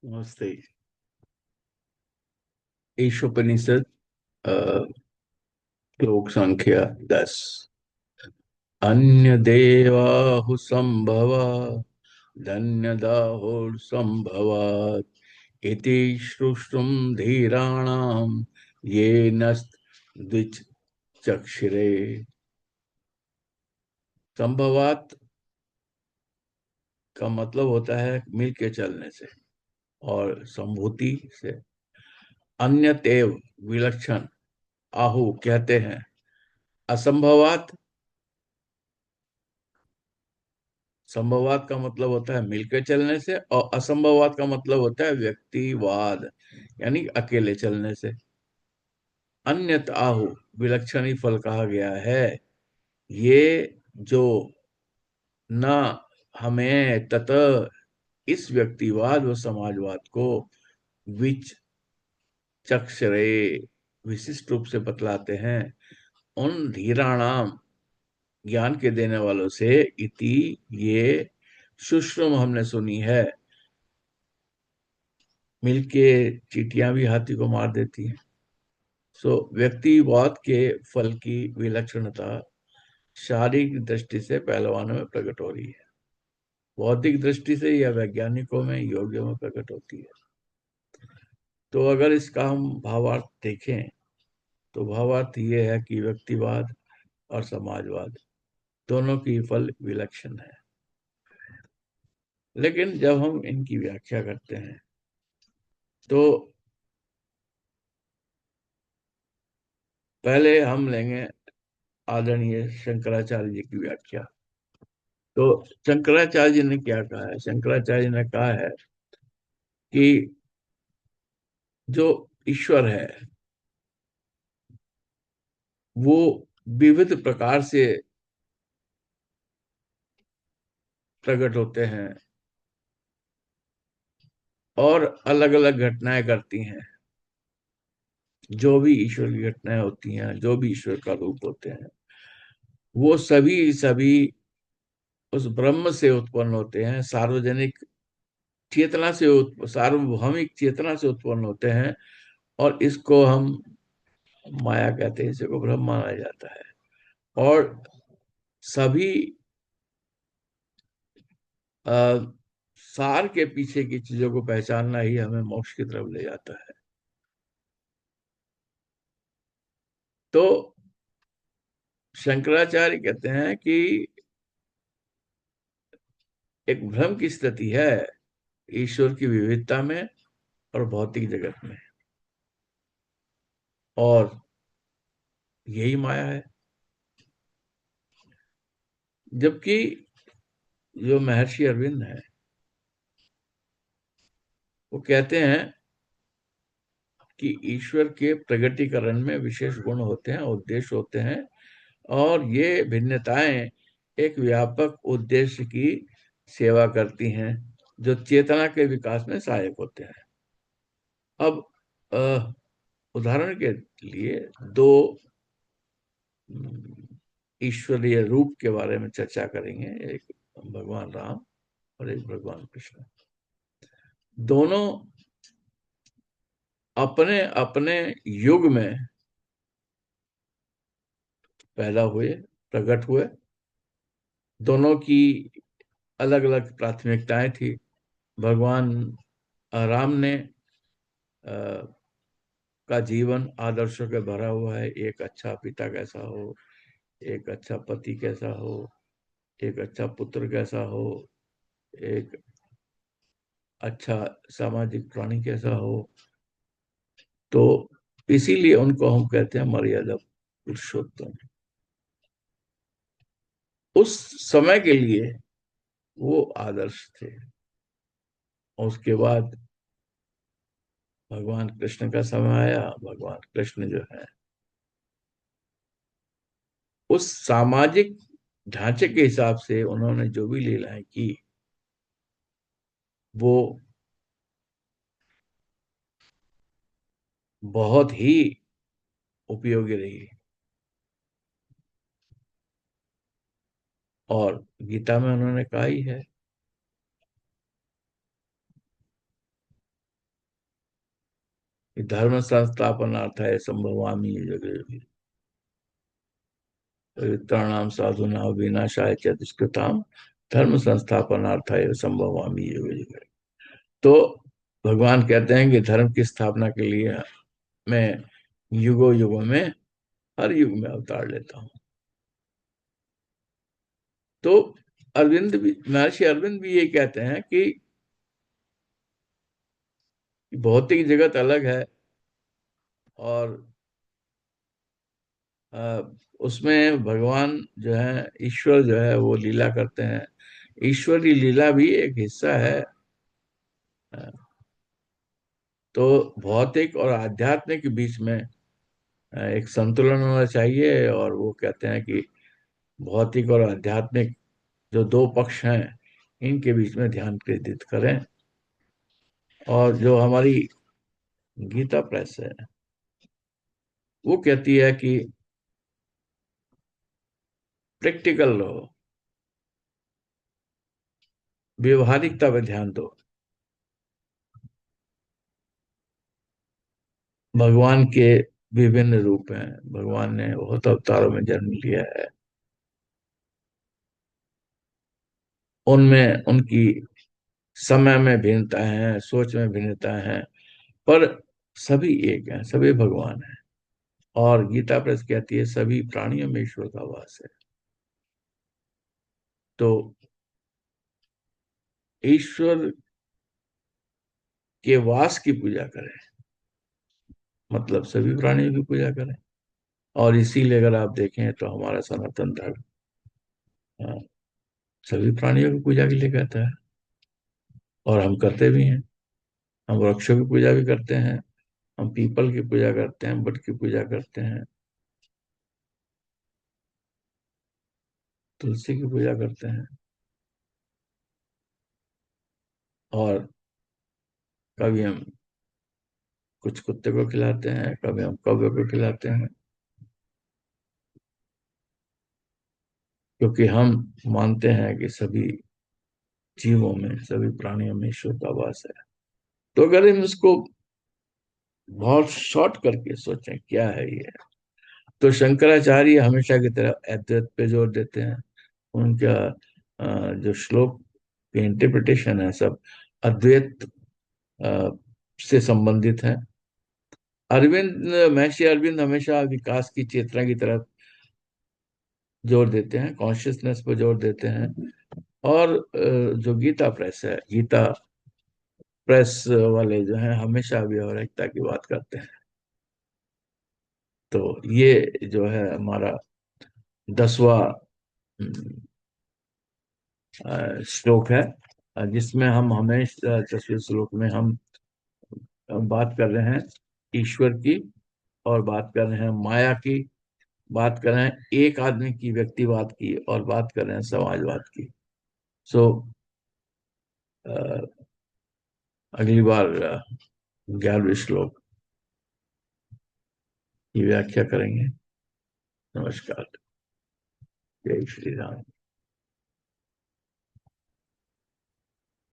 नमस्ते। ईशोपनिषद अ, श्लोक संख्या 10। अन्य देवाहु संभव धन्यदाहुर्संभवात् इति श्रुष्टुम धीराणाम ये द्विचक्षिरे। संभवात का मतलब होता है मिल के चलने से, और संभूति से। अन्यतेव विलक्षण, आहु कहते हैं। असंभवात, संभववाद का मतलब होता है मिलकर चलने से, और असंभववाद का मतलब होता है व्यक्तिवाद, यानी अकेले चलने से। अन्यत आहु, विलक्षण ही फल कहा गया है। ये जो न हमें तत इस व्यक्तिवाद व समाजवाद को विच चक्षरे विशिष्ट रूप से बतलाते हैं उन धीराणाम ज्ञान के देने वालों से। इति ये सुश्रुम हमने सुनी है। मिलके चींटियां भी हाथी को मार देती हैं। सो व्यक्तिवाद के फल की विलक्षणता शारीरिक दृष्टि से पहलवानों में प्रकट हो रही है, बौद्धिक दृष्टि से या वैज्ञानिकों में, योगियों में प्रकट होती है। तो अगर इसका हम भावार्थ देखें तो भावार्थ ये है कि व्यक्तिवाद और समाजवाद दोनों की फल विलक्षण है। लेकिन जब हम इनकी व्याख्या करते हैं तो पहले हम लेंगे आदरणीय शंकराचार्य जी की व्याख्या। तो शंकराचार्य जी ने क्या कहा है? शंकराचार्य जी ने कहा है कि जो ईश्वर है वो विविध प्रकार से प्रकट होते हैं और अलग अलग घटनाएं करती हैं। जो भी ईश्वर की घटनाएं होती हैं, जो भी ईश्वर का रूप होते हैं, वो सभी सभी उस ब्रह्म से उत्पन्न होते हैं, सार्वजनिक चेतना से सार्वभौमिक चेतना से उत्पन्न होते हैं। और इसको हम माया कहते हैं, इसी को ब्रह्म माना जाता है। और सभी आ, सार के पीछे की चीजों को पहचानना ही हमें मोक्ष की तरफ ले जाता है। तो शंकराचार्य कहते हैं कि एक भ्रम की स्थिति है ईश्वर की विविधता में और भौतिक जगत में, और यही माया है। जबकि जो महर्षि अरविंद है वो कहते हैं कि ईश्वर के प्रगटीकरण में विशेष गुण होते हैं, उद्देश्य होते हैं, और ये भिन्नताएं एक व्यापक उद्देश्य की सेवा करती हैं जो चेतना के विकास में सहायक होते हैं। अब अ, उदाहरण के लिए दो ईश्वरीय रूप के बारे में चर्चा करेंगे। एक भगवान राम और एक भगवान कृष्ण। दोनों अपने अपने युग में पैदा हुए, प्रकट हुए। दोनों की अलग अलग प्राथमिकताएं थी। भगवान राम ने का जीवन आदर्शों के भरा हुआ है। एक अच्छा पिता कैसा हो, एक अच्छा पति कैसा हो, एक अच्छा पुत्र कैसा हो, एक अच्छा सामाजिक प्राणी कैसा हो। तो इसीलिए उनको हम कहते हैं मर्यादा पुरुषोत्तम। उस समय के लिए वो आदर्श थे। और उसके बाद भगवान कृष्ण का समय आया। भगवान कृष्ण जो है उस सामाजिक ढांचे के हिसाब से उन्होंने जो भी लीलाएं की वो बहुत ही उपयोगी रही। और गीता में उन्होंने कहा ही है धर्म संस्थापनार्थाय संभवामि युगे युगे, पवित्राणाम साधूनां विनाशाय च दुष्कृताम धर्म संस्थापनार्थाय संभवामि युगे युगे। तो भगवान कहते हैं कि धर्म की स्थापना के लिए मैं युगों युगों में, हर युग में अवतार लेता हूं। तो अरविंद भी, महर्षि अरविंद भी ये कहते हैं कि भौतिक जगत अलग है, और अ, उसमें भगवान जो है, ईश्वर जो है वो लीला करते हैं। ईश्वरी लीला भी एक हिस्सा है। अ, तो भौतिक और आध्यात्मिक के बीच में एक संतुलन होना चाहिए, और वो कहते हैं कि भौतिक और आध्यात्मिक जो दो पक्ष हैं, इनके बीच में ध्यान केंद्रित करें। और जो हमारी गीता प्रेस है, वो कहती है कि प्रैक्टिकल रहो, व्यवहारिकता पे ध्यान दो। भगवान के विभिन्न रूप हैं, भगवान ने बहुत अवतारों में जन्म लिया है, उनमें उनकी समय में भिन्नता है, सोच में भिन्नता है, पर सभी एक हैं, सभी भगवान हैं। और गीता प्रेस कहती है सभी प्राणियों में ईश्वर का वास है। तो ईश्वर के वास की पूजा करें, मतलब सभी प्राणियों की पूजा करें। और इसीलिए अगर आप देखें तो हमारा सनातन धर्म हाँ, सभी प्राणियों की पूजा के लिए कहता है, और हम करते भी हैं। हम वृक्षों की पूजा भी करते हैं, हम पीपल की पूजा करते हैं, बट की पूजा करते हैं, तुलसी की पूजा करते हैं, और कभी हम कुछ कुत्ते को खिलाते हैं, कभी हम कौवे को खिलाते हैं, क्योंकि हम मानते हैं कि सभी जीवों में, सभी प्राणियों में ईश्वर का वास है। तो अगर हम इसको बहुत शॉर्ट करके सोचें क्या है ये, तो शंकराचार्य हमेशा की तरह अद्वैत पे जोर देते हैं। उनका जो श्लोक के इंटरप्रिटेशन है सब अद्वैत अ, से संबंधित है। अरविंद, महर्षि अरविंद हमेशा विकास की चेतना की तरफ जोर देते हैं, कॉन्शियसनेस पर जोर देते हैं। और जो गीता प्रेस है, गीता प्रेस वाले जो हैं हमेशा व्यावहारिकता की बात करते हैं। तो ये जो है हमारा 10वां श्लोक है, जिसमें हम हमेशा 10वें श्लोक में हम बात कर रहे हैं ईश्वर की, और बात कर रहे हैं माया की, बात कर रहे हैं एक आदमी की व्यक्तिवाद की, और बात कर रहे हैं समाजवाद की। सो अगली बार 11वें श्लोक की व्याख्या करेंगे। नमस्कार। जय श्री राम।